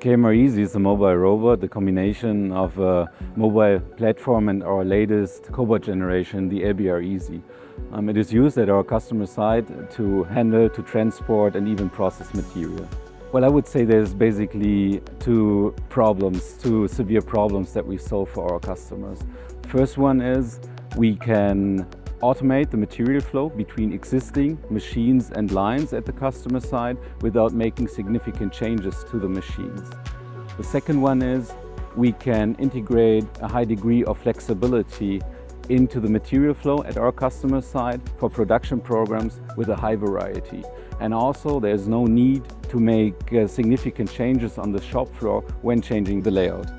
KMR Easy is a mobile robot, the combination of a mobile platform and our latest cobot generation, the LBR Easy. It is used at our customer site to handle, to transport and even process material. Well, I would say there's basically two severe problems that we solve for our customers. First one is we can automate the material flow between existing machines and lines at the customer side without making significant changes to the machines. The second one is we can integrate a high degree of flexibility into the material flow at our customer side for production programs with a high variety. And also there's no need to make significant changes on the shop floor when changing the layout.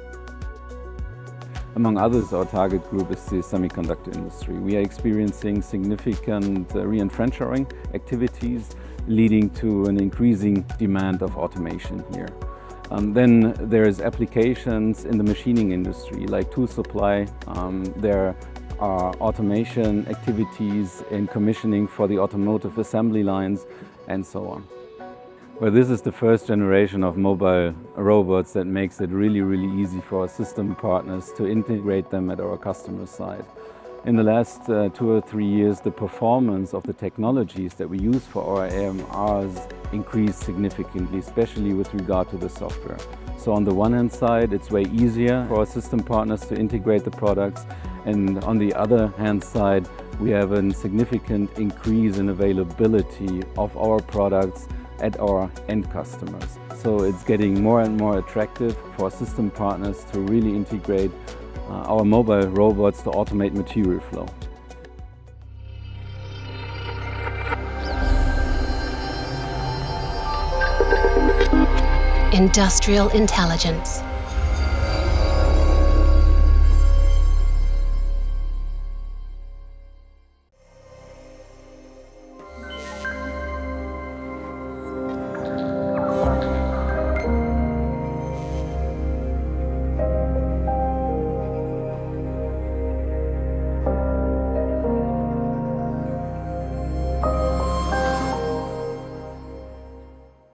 Among others, our target group is the semiconductor industry. We are experiencing significant re-enfranchising activities leading to an increasing demand of automation here. Then there is applications in the machining industry like tool supply. There are automation activities in commissioning for the automotive assembly lines and so on. Well, this is the first generation of mobile robots that makes it really easy for our system partners to integrate them at our customer side. In the last 2 or 3 years, the performance of the technologies that we use for our AMRs increased significantly, especially with regard to the software. So on the one hand side, it's way easier for our system partners to integrate the products, and on the other hand side, we have a significant increase in availability of our products at our end customers. So it's getting more and more attractive for system partners to really integrate our mobile robots to automate material flow. Industrial intelligence.